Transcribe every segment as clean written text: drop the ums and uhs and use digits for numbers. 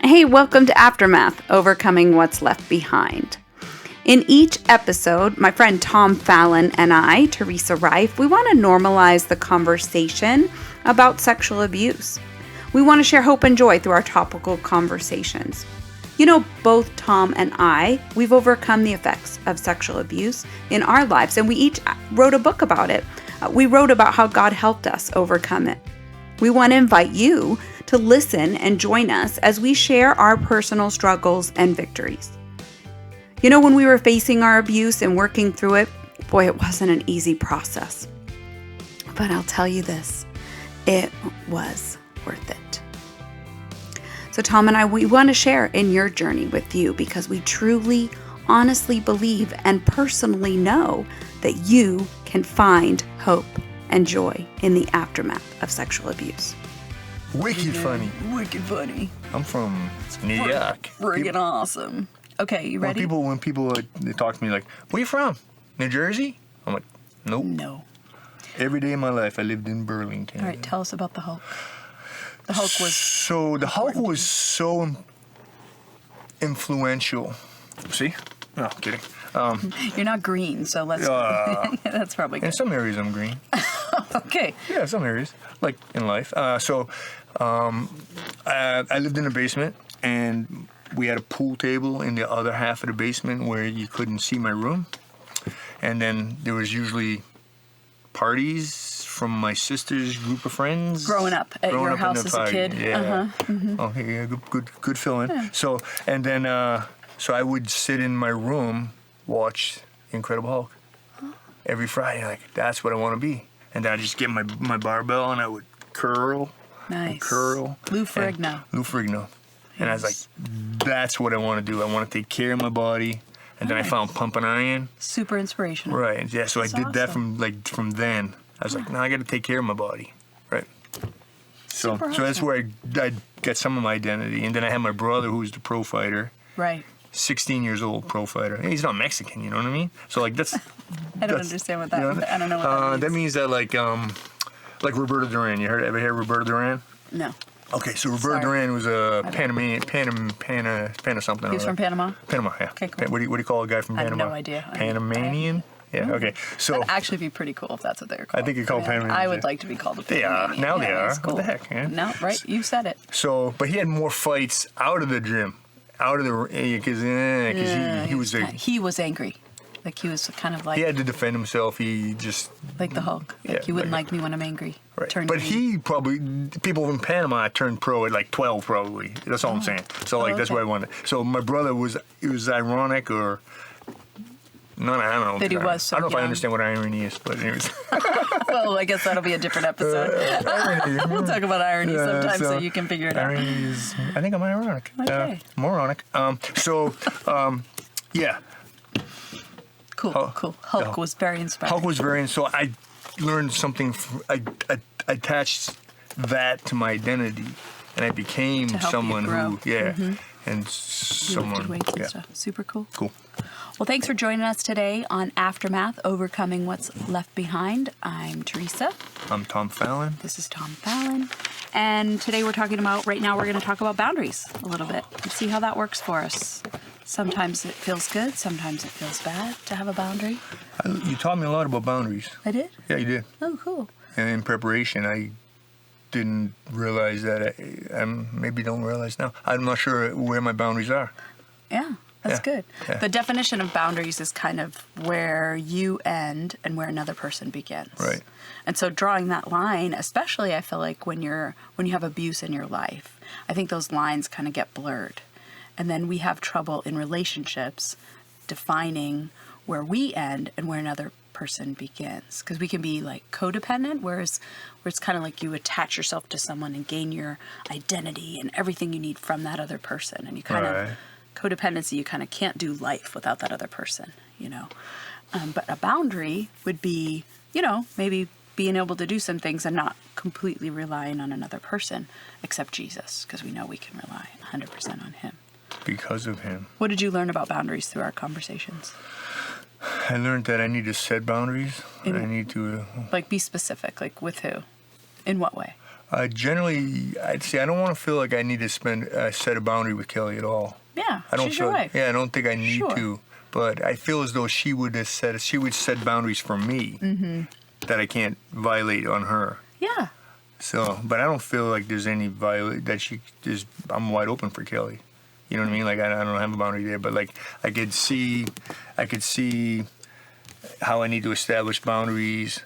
Hey, welcome to Aftermath, Overcoming What's Left Behind. In each episode, my friend Tom Fallon and I, Theresa, we want to normalize the conversation about sexual abuse. We want to share hope and joy through our topical conversations. You know, both Tom and we've overcome the effects of sexual abuse in our lives, and we each wrote a book about it. We wrote about how God helped us overcome it. We want to invite you to listen and join us as we share our personal struggles and victories. You know, when we were facing our abuse and working through it, boy, it wasn't an easy process. But I'll tell you this, it was worth it. So Tom and I, we want to share in your journey with you because we truly, honestly believe and personally know that you can find hope and joy in the aftermath of sexual abuse. Wicked funny. Wicked funny. I'm from New York. Friggin' awesome. Okay, you ready? When people they talk to me like, where you from? New Jersey? I'm like, nope. No. Every day of my life I lived in Burlington. All right, tell us about the Hulk. The Hulk was so influential. See? No, kidding. You're not green, so let's. That's probably good. In some areas I'm green. Okay. Yeah, some areas, like in life. I lived in a basement, and we had a pool table in the other half of the basement where you couldn't see my room. And then there was usually parties from my sister's group of friends. Growing up at your house as a kid. Yeah. Mm-hmm. Okay, yeah, good fill-in. Yeah. So I would sit in my room, watch Incredible Hulk every Friday. Like, that's what I want to be. And then I'd just get my barbell and I would curl. Nice. And curl. Lou Ferrigno. Yes. And I was like, that's what I want to do. I want to take care of my body. And then I found pumping iron. Super inspirational. Right. Yeah. So That's I did awesome. that from then. I was like, no, I got to take care of my body. Right. So Super that's awesome. where I got some of my identity. And then I had my brother who was the pro fighter. Right. 16 years old pro fighter. He's not Mexican, you know what I mean? So like that's I don't understand what that. You know, I don't know what that means. That means that like Roberto Duran. You ever hear Roberto Duran? No. Okay, so Roberto Duran was a Pana something. He was from Panama? Panama, yeah. Okay, cool. What do you call a guy from I have Panama? no idea. Panamanian? Yeah, okay. So That'd actually be pretty cool if that's what they're called. I think you're called Panamanian. I would like to be called a They Panamanian. are. Now they are. That's cool. What the heck, man? No, right? You said it. So, but he had more fights out of the gym. Out of the because He was angry. Like he was kind of like. He had to defend himself. He just like the Hulk. Like he wouldn't like me when I'm angry. Right. But green. People in Panama turned pro at like 12 probably. That's all I'm saying. So that's what I wanted. So my brother was ironic or. No, I don't know. That he was so I don't know young. if I understand what irony is, but anyways. Well, I guess that'll be a different episode. We'll talk about irony sometime so you can figure it out. Irony is, I think I'm ironic. Okay. Moronic. Yeah. Cool. Hulk was very inspiring. Hulk was very, so I learned something, I attached that to my identity, and I became someone who, and someone, weights and stuff. Super cool. Cool. Well, thanks for joining us today on Aftermath, Overcoming What's Left Behind. I'm Theresa. I'm Tom Fallon. This is Tom Fallon. And today we're going to talk about boundaries a little bit and see how that works for us. Sometimes it feels good, sometimes it feels bad to have a boundary. You taught me a lot about boundaries. I did? Yeah, you did. Oh, cool. And in preparation, I didn't realize that. I maybe don't realize now. I'm not sure where my boundaries are. Yeah. That's good. Yeah. The definition of boundaries is kind of where you end and where another person begins. Right. And so drawing that line, especially I feel like when you have abuse in your life, I think those lines kind of get blurred. And then we have trouble in relationships defining where we end and where another person begins. Because we can be like codependent, where it's kind of like you attach yourself to someone and gain your identity and everything you need from that other person. And you kind of codependency, you kind of can't do life without that other person, you know. But a boundary would be, you know, maybe being able to do some things and not completely relying on another person except Jesus, because we know we can rely 100% on him. Because of him. What did you learn about boundaries through our conversations? I learned that I need to set boundaries. I need to... Like, be specific. Like, with who? In what way? Generally, I'd say I don't want to feel like I need to set a boundary with Kelly at all. Yeah, I don't she's feel. your wife. Yeah, I don't think I need Sure. to. But I feel as though she would set boundaries for me that I can't violate on her. Yeah. So, but I don't feel like there's any I'm wide open for Kelly. You know what I mean? Like I don't have a boundary there, but like I could see how I need to establish boundaries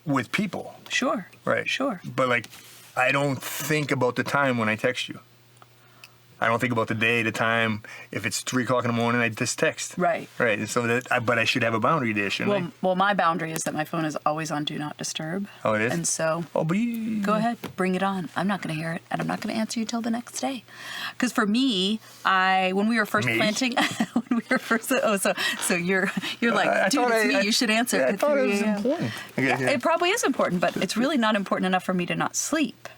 with people. Sure. Right. Sure. But like I don't think about the time when I text you. I don't think about the day, the time. If it's 3 o'clock in the morning, I just text. Right. Right. And so but I should have a boundary there, shouldn't I? Well, my boundary is that my phone is always on Do Not Disturb. Oh, it is? And so, but go ahead, bring it on. I'm not going to hear it, and I'm not going to answer you till the next day. Because for me, when we were first planting, so you're like, dude, it's me. You should answer. Yeah, I at thought 3 it was a.m. important. Okay, Yeah, it probably is important, but it's really not important enough for me to not sleep.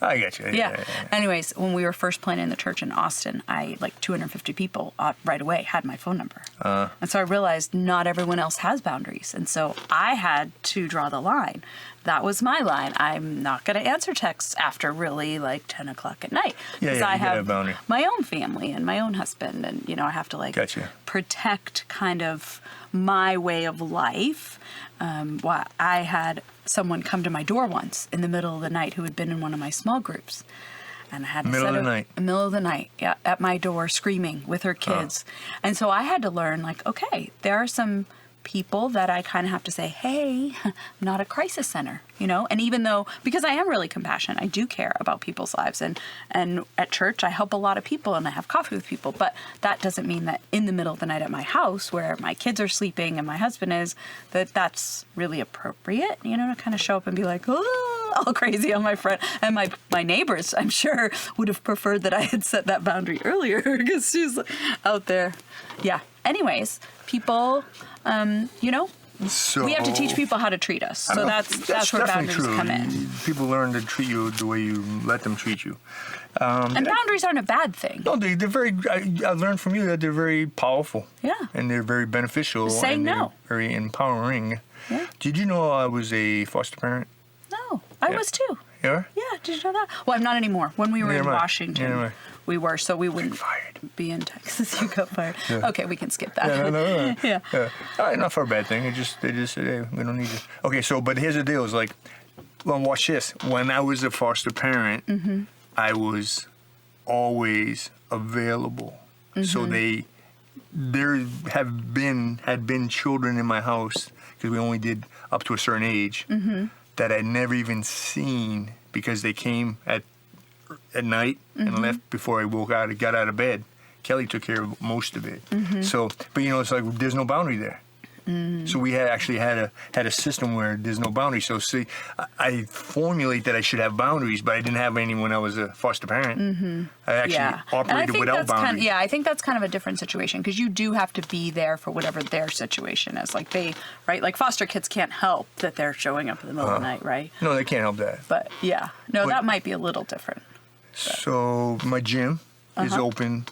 I get you. Yeah. Anyways, when we were first planning the church in Austin, like 250 people right away had my phone number. And so I realized not everyone else has boundaries. And so I had to draw the line. That was my line. I'm not going to answer texts after really like 10 o'clock at night. Because I have my own family and my own husband. And, I have to like protect kind of my way of life. I had someone come to my door once in the middle of the night who had been in one of my small groups. And I had to middle of the night, yeah, at my door screaming with her kids. And so I had to learn, like, okay, there are some people that I kind of have to say, hey, I'm not a crisis center, and even though, because I am really compassionate, I do care about people's lives, and at church I help a lot of people and I have coffee with people, but that doesn't mean that in the middle of the night at my house where my kids are sleeping and my husband is, that's really appropriate, to kind of show up and be like, oh, all crazy on my front. And my neighbors, I'm sure, would have preferred that I had set that boundary earlier because she's out there. Yeah. Anyways, people, we have to teach people how to treat us. So that's where boundaries come in. People learn to treat you the way you let them treat you. And boundaries aren't a bad thing. No, they're very. I learned from you that they're very powerful. Yeah. And they're very beneficial. Saying no. Very empowering. Yeah. Did you know I was a foster parent? No, I was too. You are? Yeah, did you know that? Well, I'm not anymore. When we were in Washington, we were, so we wouldn't be in Texas. You got fired. Yeah. Okay, we can skip that. Yeah, no. Yeah. All right, not for a bad thing. They just said, hey, we don't need you. Okay, so, but here's the deal. Is like, well, watch this. When I was a foster parent, I was always available. So there had been children in my house, because we only did up to a certain age, that I'd never even seen because they came at night and left before I got out of bed. Kelly took care of most of it. So, but it's like there's no boundary there. So we had a system where there's no boundary. So see, I formulate that I should have boundaries, but I didn't have any when I was a foster parent. I actually operated without boundaries. I think that's kind of a different situation because you do have to be there for whatever their situation is. Like like foster kids can't help that they're showing up in the middle of the night, right? No, they can't help that. But that might be a little different. So my gym is open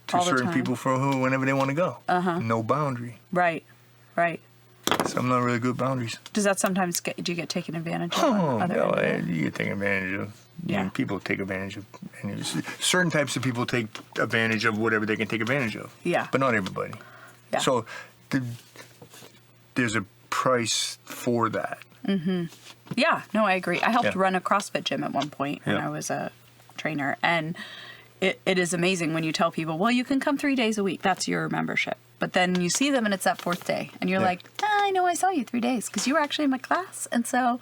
to certain people for whenever they want to go. No boundary. Right. So I'm not really good at boundaries. Does that sometimes do you get taken advantage of? You get taken advantage of. Yeah. People take advantage of. And certain types of people take advantage of whatever they can take advantage of. Yeah. But not everybody. Yeah. So there's a price for that. Yeah. No, I agree. I helped run a CrossFit gym at one point when I was a trainer, and it is amazing when you tell people, well, you can come 3 days a week. That's your membership. But then you see them and it's that 4th day. And you're like, I know I saw you 3 days because you were actually in my class. And so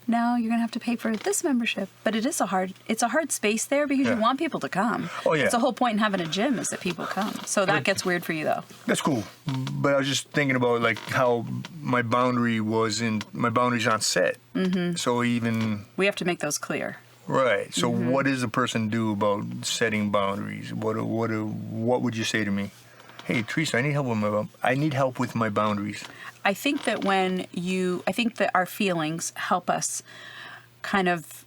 now you're going to have to pay for this membership. But it's a hard space there because you want people to come. Oh, yeah. It's the whole point in having a gym is that people come. So that gets weird for you, though. That's cool. But I was just thinking about like how my boundaries aren't set. So even... We have to make those clear. Right. So what does a person do about setting boundaries? What would you say to me? Hey, Theresa, I need help with my boundaries. I think that our feelings help us kind of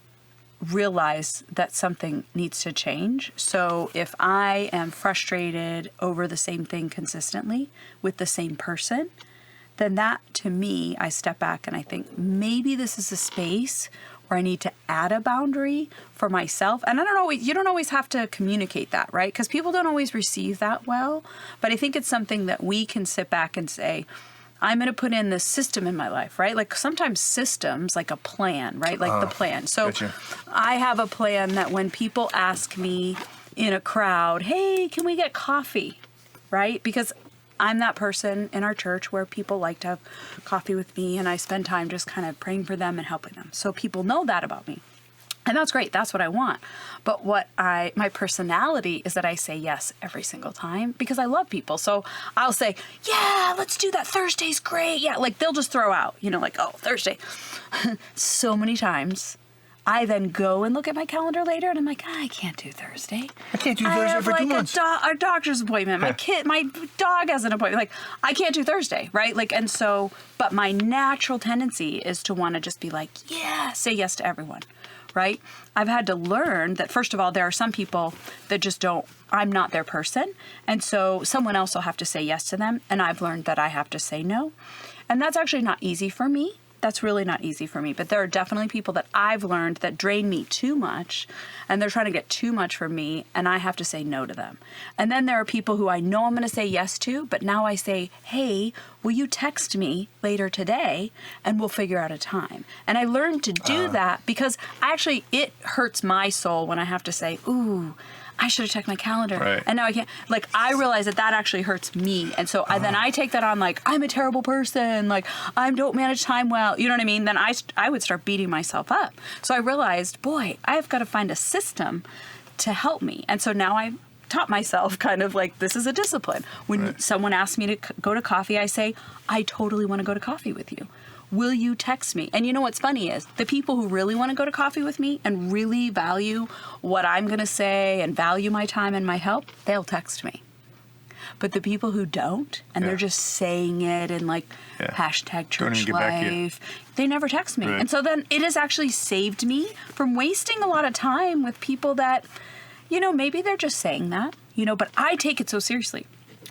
realize that something needs to change. So if I am frustrated over the same thing consistently with the same person, then that, to me, I step back and I think maybe this is a space where I need to add a boundary for myself. And you don't always have to communicate that, right? Because people don't always receive that well. But I think it's something that we can sit back and say, I'm going to put in this system in my life, right? Like sometimes systems, like a plan, right? Like the plan. So gotcha. I have a plan that when people ask me in a crowd, hey, can we get coffee, right? Because I'm that person in our church where people like to have coffee with me, and I spend time just kind of praying for them and helping them. So people know that about me. And that's great. That's what I want. But my personality is that I say yes every single time because I love people. So I'll say, yeah, let's do that. Thursday's great. Yeah. Like they'll just throw out, like, oh, Thursday. So many times I then go and look at my calendar later and I'm like, I can't do Thursday. I can't do Thursday for 2 months. A doctor's appointment. My dog has an appointment. Like, I can't do Thursday, right? Like, and so, but my natural tendency is to want to just be like, yeah, say yes to everyone, right? I've had to learn that, first of all, there are some people that just I'm not their person. And so someone else will have to say yes to them. And I've learned that I have to say no. And that's actually not easy for me. That's really not easy for me. But there are definitely people that I've learned that drain me too much, and they're trying to get too much from me, and I have to say no to them. And then there are people who I know I'm going to say yes to, but now I say, hey, will you text me later today, and we'll figure out a time. And I learned to do that because it hurts my soul when I have to say, ooh, I should have checked my calendar. Right. And now I can't. Like, I realize that actually hurts me. And so then I take that on like, I'm a terrible person. Like, I don't manage time well. You know what I mean? Then I would start beating myself up. So I realized, boy, I've got to find a system to help me. And so now I taught myself kind of like, this is a discipline. When someone asks me to go to coffee, I say, I totally want to go to coffee with you. Will you text me? And you know what's funny is the people who really want to go to coffee with me and really value what I'm going to say and value my time and my help, they'll text me. But the people who don't, and they're just saying it in like hashtag church life, they never text me. Right. And so then it has actually saved me from wasting a lot of time with people that, maybe they're just saying that, but I take it so seriously.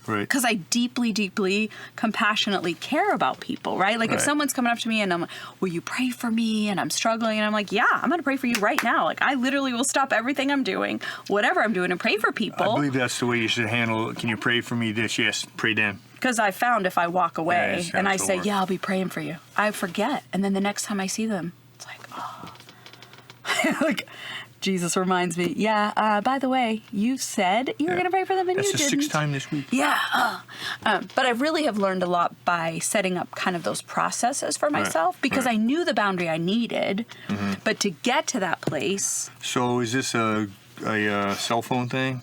Right. Because I deeply, deeply, compassionately care about people, right? Like if someone's coming up to me and I'm like, will you pray for me? And I'm struggling. And I'm like, yeah, I'm going to pray for you right now. Like I literally will stop everything I'm doing, whatever I'm doing, and pray for people. I believe that's the way you should handle it. Can you pray for me this? Yes, pray then. Because I found if I walk away and I say, yeah, I'll be praying for you, I forget. And then the next time I see them, it's like, oh. Like, Jesus reminds me, by the way, you said you were going to pray for them and that's you didn't. That's the 6th time this week. Yeah. But I really have learned a lot by setting up kind of those processes for myself because I knew the boundary I needed. Mm-hmm. But to get to that place. So is this a cell phone thing?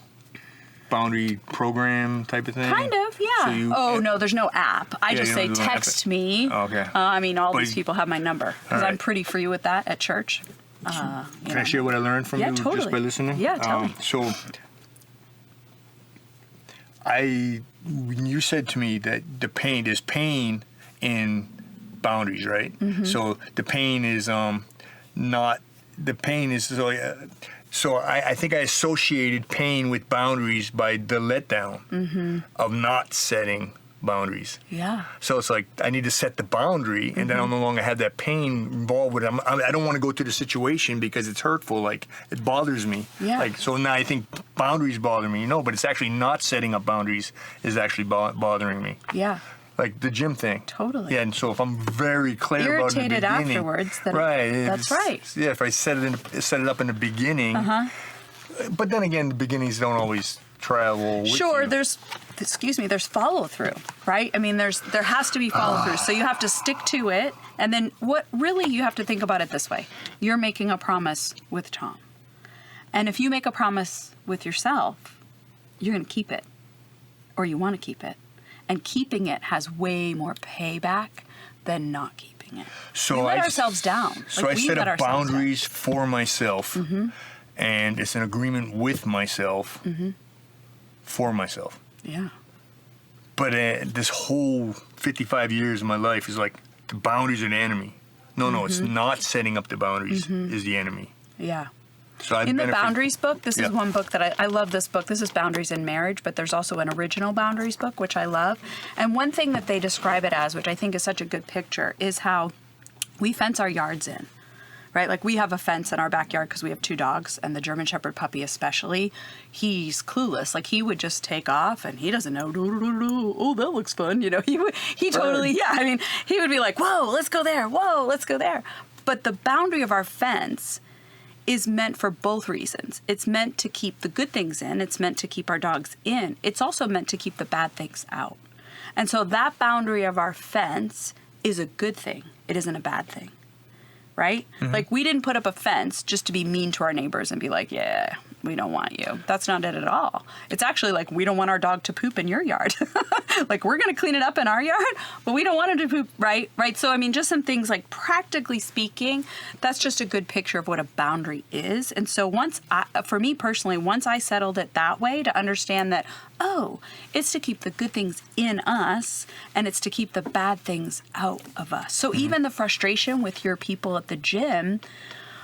Boundary program type of thing? Kind of, yeah. So no, there's no app. I just say text me. Oh, okay. All these people have my number because I'm pretty free with that at church. Can I share what I learned from you just by listening? Yeah, tell me. So, when you said to me that there's pain in boundaries, right? Mm-hmm. So the pain is so I think I associated pain with boundaries by the letdown of not setting boundaries. Yeah. So it's like I need to set the boundary, and then I'll no longer have that pain involved with it. I don't want to go through the situation because it's hurtful. Like it bothers me. Yeah. Like so now I think boundaries bother me. But it's actually not setting up boundaries is actually bothering me. Yeah. Like the gym thing. Totally. Yeah, and so if I'm very clear about it in the beginning, afterwards, then that's right. Yeah, if I set it up in the beginning. But then again, the beginnings don't always travel with Sure, you. there's follow through, right? I mean, there has to be follow through. So you have to stick to it. And then you have to think about it this way. You're making a promise with Tom. And if you make a promise with yourself, you're going to keep it, or you want to keep it. And keeping it has way more payback than not keeping it. So we let ourselves down. So I set up boundaries for myself, and it's an agreement with myself for myself. Yeah. But this whole 55 years of my life is like the boundaries are the enemy. No, it's not setting up the boundaries is the enemy. Yeah. So in the Boundaries book, this is Yeah. one book that I love this book. This is Boundaries in Marriage, but there's also an original Boundaries book, which I love. And one thing that they describe it as, which I think is such a good picture, is how we fence our yards in, right? Like we have a fence in our backyard because we have 2 dogs, and the German Shepherd puppy especially, he's clueless. Like he would just take off and he doesn't know, oh, that looks fun. You know, he totally, yeah. I mean, he would be like, whoa, let's go there. Whoa, let's go there. But the boundary of our fence is meant for both reasons. It's meant to keep the good things in. It's meant to keep our dogs in. It's also meant to keep the bad things out. And so that boundary of our fence is a good thing. It isn't a bad thing, right? Like we didn't put up a fence just to be mean to our neighbors and be like, yeah, we don't want you. That's not it at all. It's actually like we don't want our dog to poop in your yard. Like we're going to clean it up in our yard, but we don't want him to poop, right? Right. So, I mean, just some things like practically speaking, that's just a good picture of what a boundary is. And so for me personally, once I settled it that way to understand that, oh, it's to keep the good things in us and it's to keep the bad things out of us. So even the frustration with your people at the gym,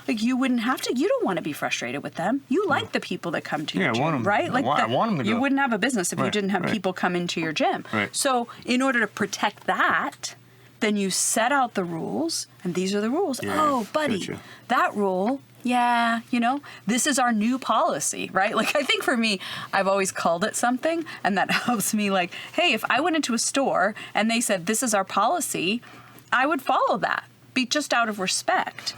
like you wouldn't have to, you don't want to be frustrated with them. You like the people that come to your gym, I want them, right? Like I want them to go. You wouldn't have a business if you didn't have people come into your gym. Right. So in order to protect that, then you set out the rules, and these are the rules. Yeah, oh, buddy, gotcha. that rule, yeah, you know, this is our new policy, right? Like I think for me, I've always called it something, and that helps me like, hey, if I went into a store and they said, this is our policy, I would follow that. Be just out of respect.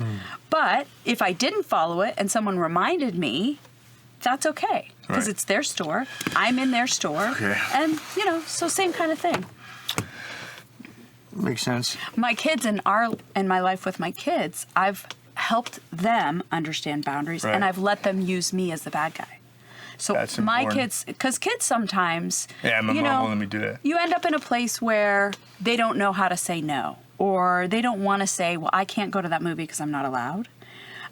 But if I didn't follow it and someone reminded me, that's okay because it's their store. I'm in their store. Okay. And, you know, so same kind of thing. Makes sense. My kids and my life with my kids, I've helped them understand boundaries and I've let them use me as the bad guy. So That's my important. kids, because kids sometimes, Yeah, my you mom know, won't let me do that. you end up in a place where they don't know how to say no, or they don't want to say, well, I can't go to that movie because I'm not allowed.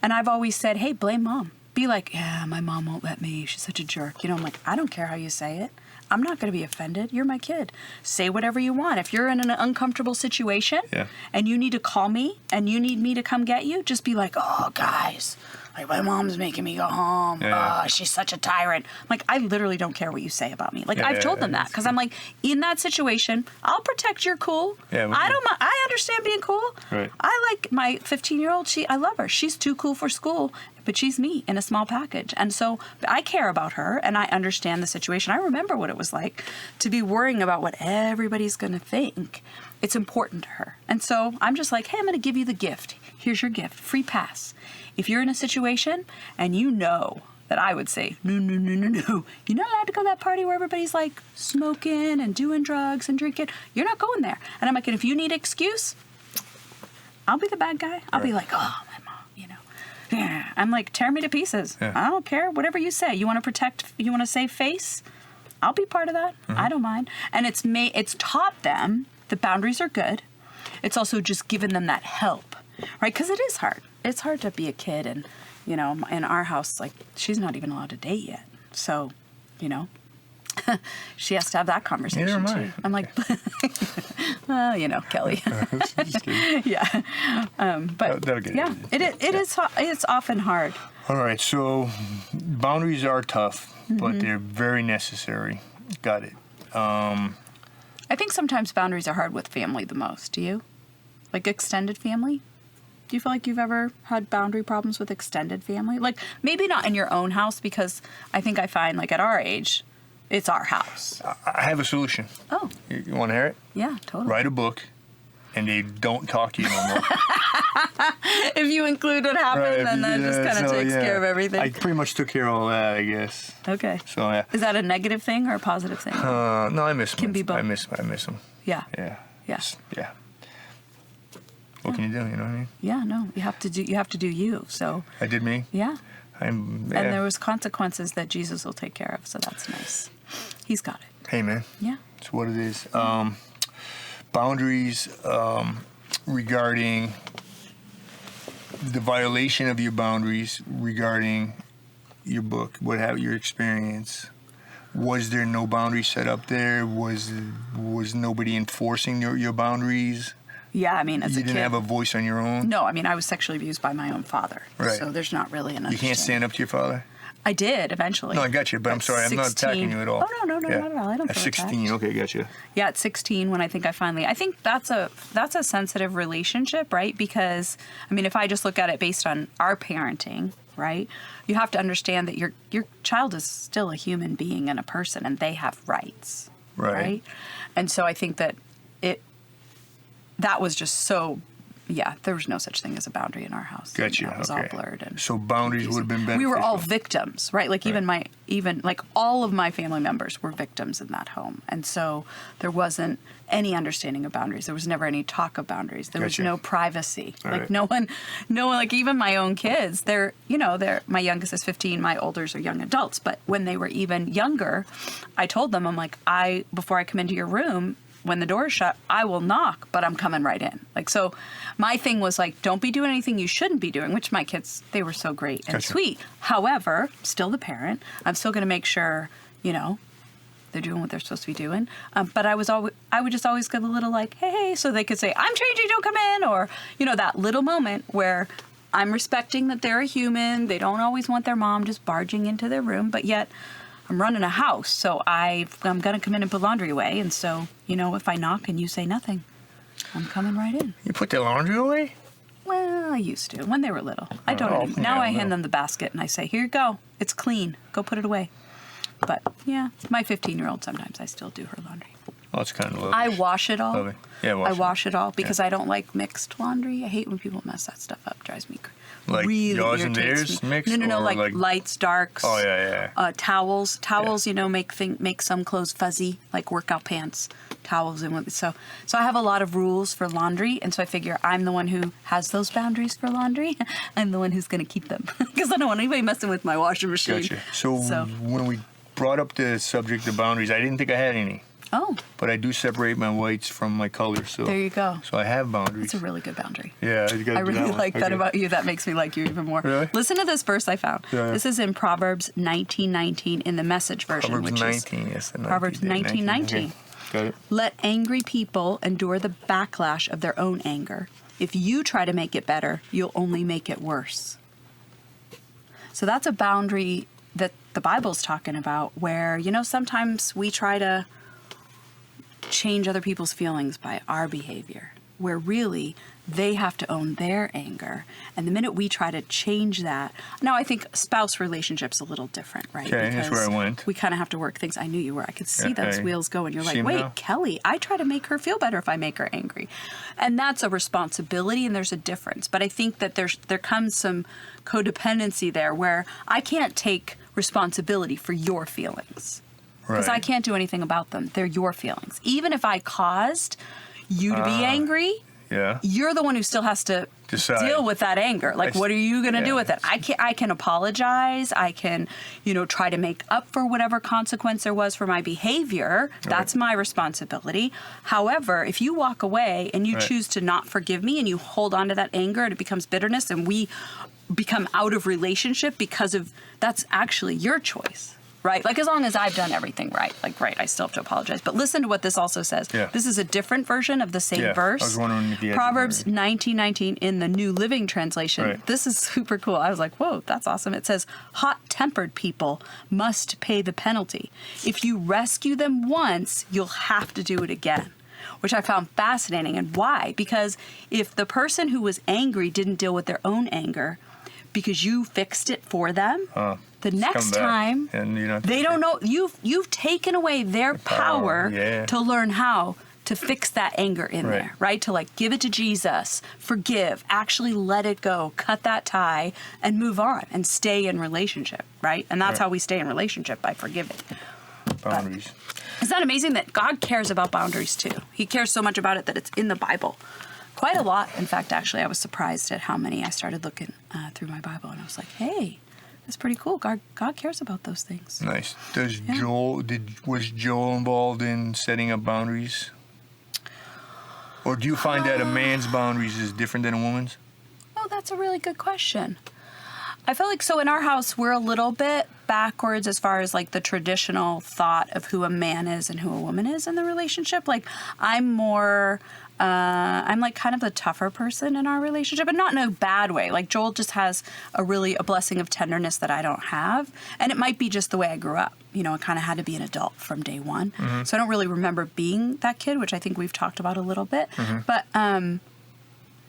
And I've always said, hey, blame mom. Be like, yeah, my mom won't let me. She's such a jerk. You know, I'm like, I don't care how you say it. I'm not going to be offended. You're my kid. Say whatever you want. If you're in an uncomfortable situation and you need to call me and you need me to come get you, just be like, oh, guys, like my mom's making me go home. Yeah. Oh, she's such a tyrant. Like, I literally don't care what you say about me. Like, Yeah, I've told them that that's because I'm like, in that situation, I'll protect your cool. Yeah, I don't. I understand being cool. Right. I like my 15-year-old. I love her. She's too cool for school, but she's me in a small package. And so I care about her and I understand the situation. I remember what it was like to be worrying about what everybody's going to think. It's important to her. And so I'm just like, hey, I'm going to give you the gift. Here's your gift. Free pass. If you're in a situation and you know that I would say, no, you're not allowed to go to that party where everybody's like smoking and doing drugs and drinking. You're not going there. And I'm like, and if you need an excuse, I'll be the bad guy. I'll be like, oh, my mom, you know. Yeah. I'm like, tear me to pieces. Yeah. I don't care. Whatever you say. You want to save face? I'll be part of that. I don't mind. And it's taught them that boundaries are good. It's also just given them that help, right? Because it is hard. It's hard to be a kid. And, you know, in our house, like, she's not even allowed to date yet. So, you know, she has to have that conversation Neither am too. I'm like, well, you know, Kelly. Just kidding. Yeah. But That'll get yeah, it's often hard. All right, so boundaries are tough, but they're very necessary. Got it. I think sometimes boundaries are hard with family the most. Do you? Like extended family? Do you feel like you've ever had boundary problems with extended family? Like maybe not in your own house, because I think I find like at our age, it's our house. I have a solution. Oh, You want to hear it? yeah, totally. Write a book, and they don't talk to you no more. If you include what happened, then that just kind of takes care of everything. I pretty much took care of all that, I guess. Okay. So yeah. Is that a negative thing or a positive thing? No, I miss them. Can be both. I miss them. Yeah. Yeah. Yeah. Yeah. What can you do? You know what I mean? Yeah, no, you have to do you. So I did me. yeah. And And there was consequences that Jesus will take care of, so that's nice. He's got it. Hey, man. Yeah. It's what it is. Boundaries regarding the violation of your boundaries regarding your book. What have your experience? Was there no boundary set up there? Was nobody enforcing your boundaries? Yeah, I mean, as You a kid. didn't have a voice on your own? No, I mean, I was sexually abused by my own father. Right. So there's not really an You can't stand up to your father? I did eventually. No, I got you, but I'm At sorry. I'm not 16. attacking you at all. Oh, no, not at all. I don't At feel 16, attacked. okay, got you. Yeah, at 16 when I think that's a sensitive relationship, right? Because I mean, if I just look at it based on our parenting, right? You have to understand that your child is still a human being and a person, and they have rights. Right. And so I think that that was just so. Yeah, there was no such thing as a boundary in our house. Gotcha. It was all blurred. And so boundaries would have been beneficial. we were all victims, right? Like even like all of my family members were victims in that home, and so there wasn't any understanding of boundaries. There was never any talk of boundaries. There was Gotcha. no privacy. All like right. no one, like even my own kids. They're my youngest is 15. My olders are young adults. But when they were even younger, I told them, I'm like, before I come into your room, when the door is shut, I will knock, but I'm coming right in. Like, so my thing was like, don't be doing anything you shouldn't be doing, which my kids, they were so great and Gotcha. sweet. However, still the parent, I'm still going to make sure, they're doing what they're supposed to be doing. But I would just always give a little like, hey, so they could say, I'm changing, don't come in. Or, that little moment where I'm respecting that they're a human. They don't always want their mom just barging into their room, but yet I'm running a house, so I'm going to come in and put laundry away. And so, if I knock and you say nothing, I'm coming right in. You put the laundry away? Well, I used to when they were little. I don't Oh, anymore. Now yeah, I hand well. them the basket and I say, here you go. It's clean. Go put it away. But yeah, my 15-year-old, sometimes I still do her laundry. Oh, it's kind of lovely. I wash it all. Lovely. Yeah, I wash it all because I don't like mixed laundry. I hate when people mess that stuff up. Drives me crazy. Like really yours and irritates theirs me. mixed? No, or like lights, darks. Oh, yeah. Towels, make some clothes fuzzy, like workout pants, towels, and so I have a lot of rules for laundry, and so I figure I'm the one who has those boundaries for laundry. I'm the one who's going to keep them because I don't want anybody messing with my washing machine. Gotcha. So when we brought up the subject of boundaries, I didn't think I had any. Oh, But I do separate my whites from my colors. So there you go. So I have boundaries. It's a really good boundary. Yeah, you gotta I do really one. like that Okay. about you. That makes me like you even more. Really? Listen to this verse I found. Yeah. This is in Proverbs 19:19 in the Message version, Proverbs which 19, is yes. The Proverbs 19:19. Okay. Got it. Let angry people endure the backlash of their own anger. If you try to make it better, you'll only make it worse. So that's a boundary that the Bible's talking about where, sometimes we try to change other people's feelings by our behavior, where really they have to own their anger. And the minute we try to change that, now I think spouse relationships a little different, right? Okay, that's where I went. We kind of have to work things. I knew you were. I could see Yeah, those hey. wheels going. You're See like, 'em wait, now? Kelly, I try to make her feel better if I make her angry. And that's a responsibility, and there's a difference. But I think that there comes some codependency there where I can't take responsibility for your feelings. Because I can't do anything about them. They're your feelings. Even if I caused you to be angry, Yeah. you're the one who still has to Decide. deal with that anger. Like, what are you going to do yeah. with it? I can apologize. I can, try to make up for whatever consequence there was for my behavior. That's my responsibility. However, if you walk away and you Right. choose to not forgive me and you hold on to that anger and it becomes bitterness and we become out of relationship because of that's actually your choice. Right? Like, as long as I've done everything right. Like, right, I still have to apologize. But listen to what this also says. Yeah. This is a different version of the same Yeah, verse. I was wondering if you had Proverbs different- 19:19 in the New Living Translation. Right. This is super cool. I was like, whoa, that's awesome. It says, hot-tempered people must pay the penalty. If you rescue them once, you'll have to do it again. Which I found fascinating. And why? Because if the person who was angry didn't deal with their own anger because you fixed it for them, the Just next come back time and they don't know you've taken away their power yeah. to learn how to fix that anger in Right. there, right? To like give it to Jesus, forgive, actually let it go, cut that tie and move on and stay in relationship, right? And that's Right. how we stay in relationship, by forgiving. Boundaries. Isn't that amazing that God cares about boundaries too? He cares so much about it that it's in the Bible. Quite a lot. In fact, actually, I was surprised at how many I started looking through my Bible, and I was like, hey, that's pretty cool. God cares about those things. Nice. Was Yeah. Joel involved in setting up boundaries? Or do you find that a man's boundaries is different than a woman's? Oh, that's a really good question. I feel like so in our house, we're a little bit backwards as far as like the traditional thought of who a man is and who a woman is in the relationship. Like I'm more I'm like kind of the tougher person in our relationship, and not in a bad way. Like Joel just has a blessing of tenderness that I don't have. And it might be just the way I grew up. You know, I kind of had to be an adult from day one. So I don't really remember being that kid, which I think we've talked about a little bit. But,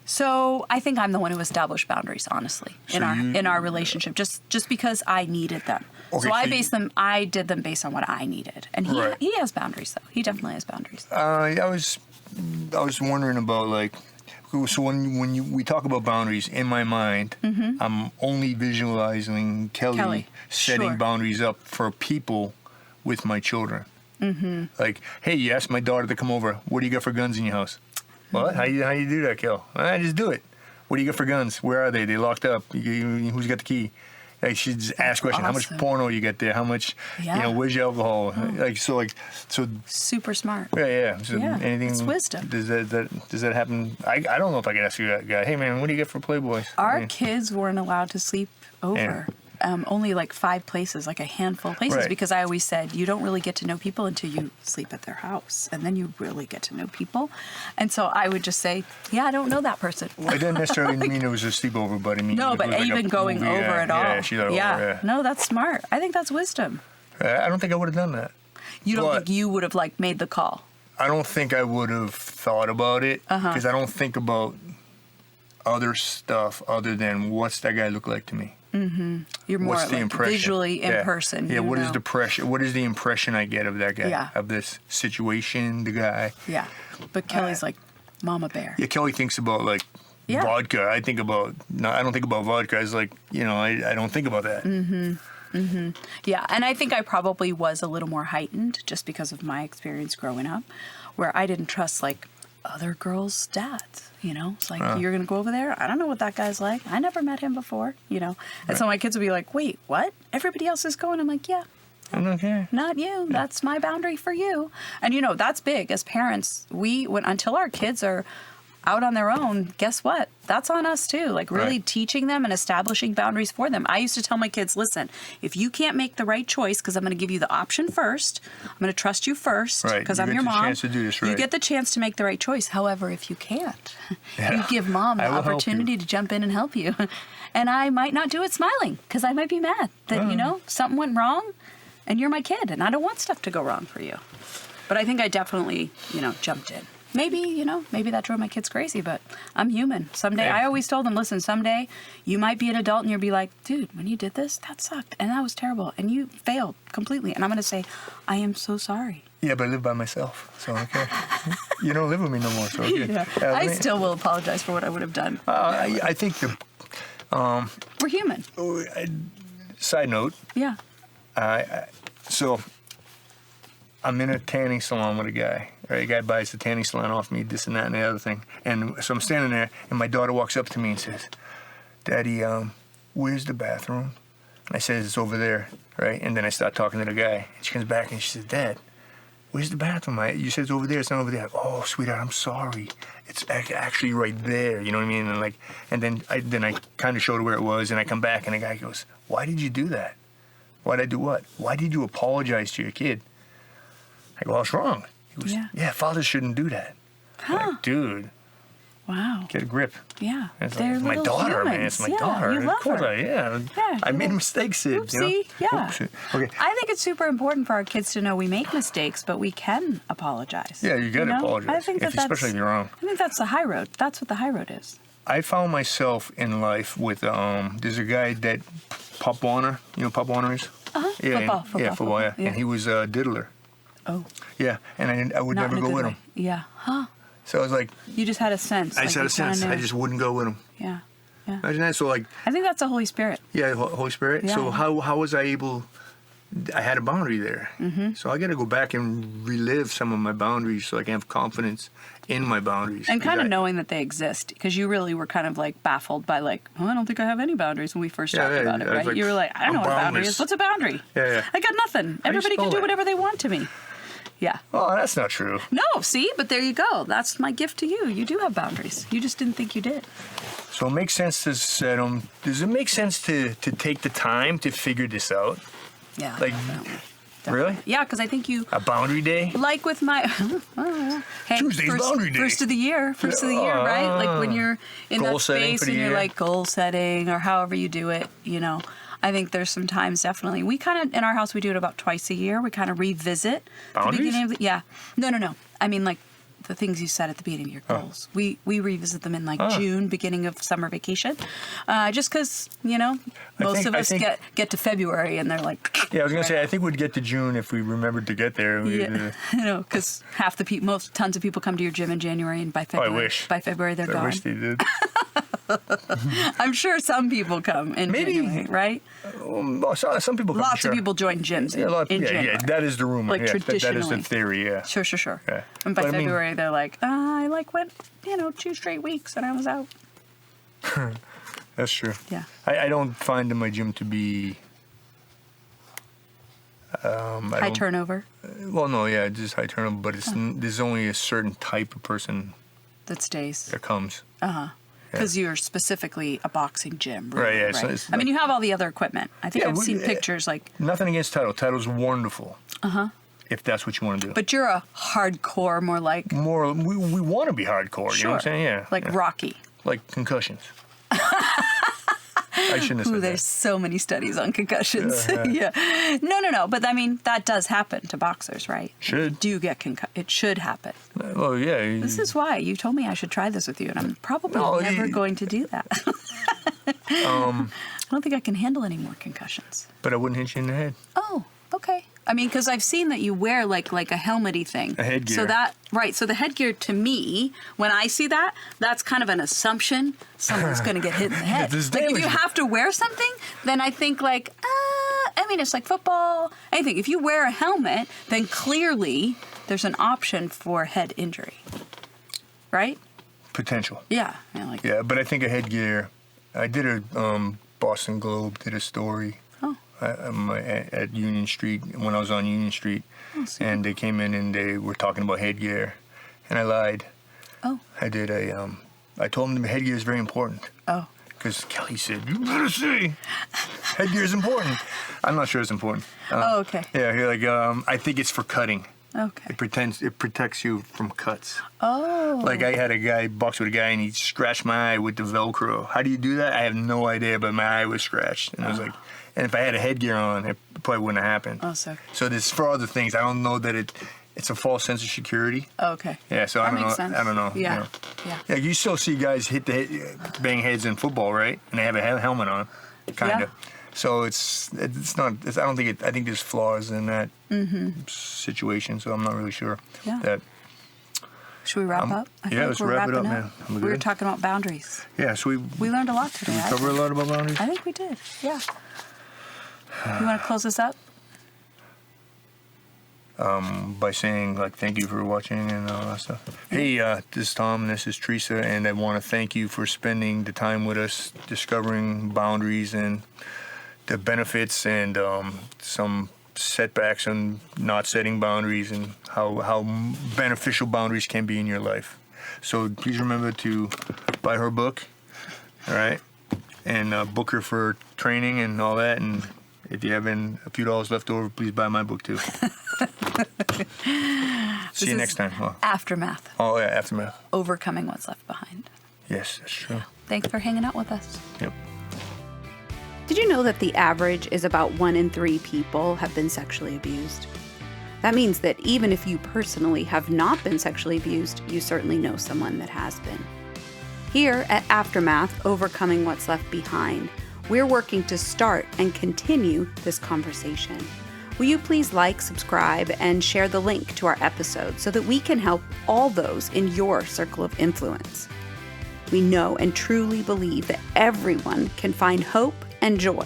so I think I'm the one who established boundaries, honestly, in our relationship, just because I needed them. Okay, so I did them based on what I needed, and he has boundaries though. He definitely has boundaries. I was wondering about like, so when we talk about boundaries in my mind, I'm only visualizing Kelly setting boundaries up for people with my children. Like, hey, you asked my daughter to come over. What do you got for guns in your house? What? How you do that, Kel? I just do it. What do you got for guns? Where are they? They locked up. Who's got the key? Like, she just ask questions. How much porno you got there? How much? Where's your alcohol? So. Super smart. Yeah. So anything? It's wisdom. Does that happen? I don't know if I could ask you that guy. Hey man, what do you get for Playboys? Our kids weren't allowed to sleep over. Yeah. Only like 5 places, like a handful of places, because I always said you don't really get to know people until you sleep at their house, and then you really get to know people. And so I would just say, I don't know that person. Well, I didn't necessarily mean it was a sleepover, but I mean but even going over at all. Yeah, she's over. No, that's smart. I think that's wisdom. I don't think I would have done that. You don't think you would have like made the call? I don't think I would have thought about it because I don't think about other stuff other than what's that guy look like to me. You're more like visually in person. Yeah. What is the impression I get of that guy? Yeah. Of this situation, the guy. Yeah. But Kelly's like Mama Bear. Yeah. Kelly thinks about like vodka. I don't think about vodka. It's like, I don't think about that. Yeah. And I think I probably was a little more heightened just because of my experience growing up, where I didn't trust like other girls' dads. It's like, you're going to go over there? I don't know what that guy's like. I never met him before, And so my kids would be like, wait, what? Everybody else is going? I'm like, yeah. Okay. Not you. That's my boundary for you. And, that's big. As parents, until our kids are out on their own, guess what? That's on us too. Like really teaching them and establishing boundaries for them. I used to tell my kids, listen, if you can't make the right choice, because I'm going to give you the option first, I'm going to trust you first because I'm your mom. Chance to do this, You get the chance to make the right choice. However, if you can't, you give mom the opportunity to jump in and help you. And I might not do it smiling because I might be mad that, something went wrong and you're my kid and I don't want stuff to go wrong for you. But I think I definitely, jumped in. Maybe, maybe that drove my kids crazy, but I'm human. Someday, I always told them, listen, someday you might be an adult and you'll be like, dude, when you did this, that sucked and that was terrible and you failed completely. And I'm going to say, I am so sorry. Yeah, but I live by myself, so okay. You don't live with me no more, so okay. I still will apologize for what I would have done. I think we're human. Side note. Yeah. So I'm in a tanning salon with a guy. Right? A guy buys the tanning salon off me, this and that and the other thing. And so I'm standing there, and my daughter walks up to me and says, Daddy, where's the bathroom? And I said, it's over there, right? And then I start talking to the guy. And she comes back and she says, Dad, where's the bathroom? You said it's over there. It's not over there. Oh, sweetheart, I'm sorry. It's actually right there. You know what I mean? And then I kind of showed her where it was, and I come back, and the guy goes, why did you do that? Why did I do what? Why did you apologize to your kid? I go, what's wrong? He goes, yeah, fathers shouldn't do that. Like, dude. Wow. Get a grip. Yeah. It's my daughter, humans. man. It's my daughter. You love her. Yeah. I made mistakes, Sid. Oopsie. Yeah. Oopsie. Okay. I think it's super important for our kids to know we make mistakes, but we can apologize. Yeah, you got to apologize. I think especially if you're wrong. I think that's the high road. That's what the high road is. I found myself in life with, there's a guy that, Pop Warner. You know who Pop Warner is? Yeah, football. Yeah. And he was a diddler. Oh. Yeah, and I would never go with him. Yeah. Huh. So I was like... You just had a sense. I just had a sense. I just wouldn't go with him. Yeah. Imagine that. So like... I think that's the Holy Spirit. Yeah, Holy Spirit. Yeah. So how was I able... I had a boundary there. Mm-hmm. So I got to go back and relive some of my boundaries so I can have confidence in my boundaries. And kind of knowing that they exist. Because you really were kind of like baffled by like, I don't think I have any boundaries when we first talked about it, right? Like, you were like, I don't know what a boundary is. What's a boundary? Yeah. I got nothing. Everybody can do whatever they want to me. Yeah. Oh, that's not true. No, see? But there you go. That's my gift to you. You do have boundaries. You just didn't think you did. So it makes sense to set them. Does it make sense to take the time to figure this out? Yeah, like, definitely. Really? Yeah, because I think you, A boundary day? like with my, hey, Tuesday's boundary day. first of the year, right? Like when you're in Goal that setting space for the and you're year. like goal setting or however you do it, I think there's some times definitely. We kind of, in our house, we do it about twice a year. We kind of revisit Boundaries? the beginning of the, yeah. No. I mean, like, the things you said at the beginning of your goals. We revisit them in like June, beginning of summer vacation. Just because, most of us get to February and they're like... Yeah, I was going to say, I think we'd get to June if we remembered to get there. Yeah, because tons of people come to your gym in January and by February, I wish. By February they're gone. I wish they did. I'm sure some people come in January, right? Some people come, Lots sure. of people join gyms in yeah, January. that is the rumor. Like Yeah, traditionally. that is the theory, yeah. Sure. Yeah. And by But I mean- February they're like, I went, 2 straight weeks and I was out. That's true. Yeah. I don't find in my gym to be... High turnover Well, no, yeah, just high turnover, but there's only a certain type of person that stays. that comes. Because you're specifically a boxing gym, really, Right, yeah, right? so it's I mean, like- you have all the other equipment. I think Yeah, I've we- seen pictures like, Nothing against Title. Title's wonderful. If that's what you want to do. but you're a hardcore, more like, More, we want to be hardcore, you know what I'm saying? Yeah. like yeah. Rocky. Like concussions. I shouldn't have Ooh, said there's that. so many studies on concussions. Yeah. No. But I mean, that does happen to boxers, right? Should. Do you get it should happen. Well, yeah. This is why you told me I should try this with you, and I'm probably No, never going to do that. I don't think I can handle any more concussions. But I wouldn't hit you in the head. Oh, okay. I mean, because I've seen that you wear like a helmety thing. A headgear. So the headgear to me, when I see that, that's kind of an assumption someone's going to get hit in the head. There's Like if damage. you have to wear something, then I think like, I mean, it's like football, anything. If you wear a helmet, then clearly there's an option for head injury, right? Potential. Yeah. Yeah, but I think a headgear. I did a Boston Globe did a story at Union Street when I was on Union Street, and they came in and they were talking about headgear, and I lied. Oh. I did I told them the headgear is very important. Oh. Because Kelly said, you better see, headgear is important. I'm not sure it's important. Okay. Yeah, I think it's for cutting. Okay. It protects you from cuts. Oh. Like I had a guy box with a guy and he scratched my eye with the Velcro. How do you do that? I have no idea, but my eye was scratched, and I was like, and if I had a headgear on, it probably wouldn't have happened. Oh, so. So this for other things. I don't know that it's a false sense of security. Okay. Yeah, so I That don't know. makes sense. I don't know. Yeah. You know. Yeah. Yeah, you still see guys bang heads in football, right? And they have a helmet on, kind of. Yeah. So it's not. I don't think it. I think there's flaws in that situation. So I'm not really sure Yeah. that. Should we wrap up? I yeah, think let's we're wrap it wrapping up, man. We were good? talking about boundaries. Yeah. So We learned a lot today. did we cover a lot about boundaries. I think we did. Yeah. You want to close this up? By saying like thank you for watching and all that stuff. Hey, this is Tom and this is Theresa, and I want to thank you for spending the time with us, discovering boundaries and the benefits and some setbacks and not setting boundaries and how beneficial boundaries can be in your life. So please remember to buy her book, all right, and book her for training and all that. And if you have a few dollars left over, please buy my book too. See you next time. Aftermath. Oh yeah, Aftermath. Overcoming what's left behind. Yes, that's true. Thanks for hanging out with us. Yep. Did you know that the average is about 1 in 3 people have been sexually abused? That means that even if you personally have not been sexually abused, you certainly know someone that has been. Here at Aftermath, Overcoming What's Left Behind, we're working to start and continue this conversation. Will you please like, subscribe, and share the link to our episode so that we can help all those in your circle of influence? We know and truly believe that everyone can find hope and joy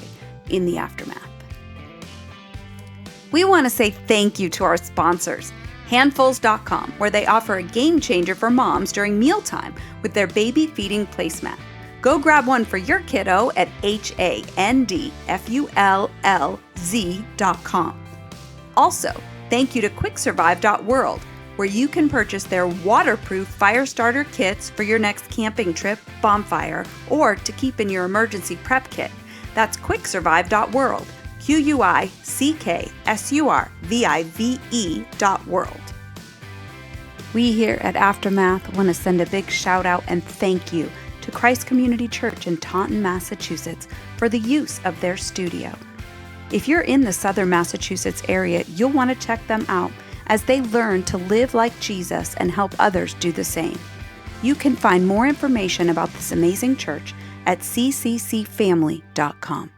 in the aftermath. We want to say thank you to our sponsors, Handfuls.com, where they offer a game changer for moms during mealtime with their baby feeding placemat. Go grab one for your kiddo at handfullz.com. Also, thank you to QuickSurvive.world, where you can purchase their waterproof fire starter kits for your next camping trip, bonfire, or to keep in your emergency prep kit. That's QuickSurvive.world, QUICKSURVIVE.world. We here at Aftermath want to send a big shout out and thank you to Christ Community Church in Taunton, Massachusetts for the use of their studio. If you're in the southern Massachusetts area, you'll want to check them out as they learn to live like Jesus and help others do the same. You can find more information about this amazing church at cccfamily.com.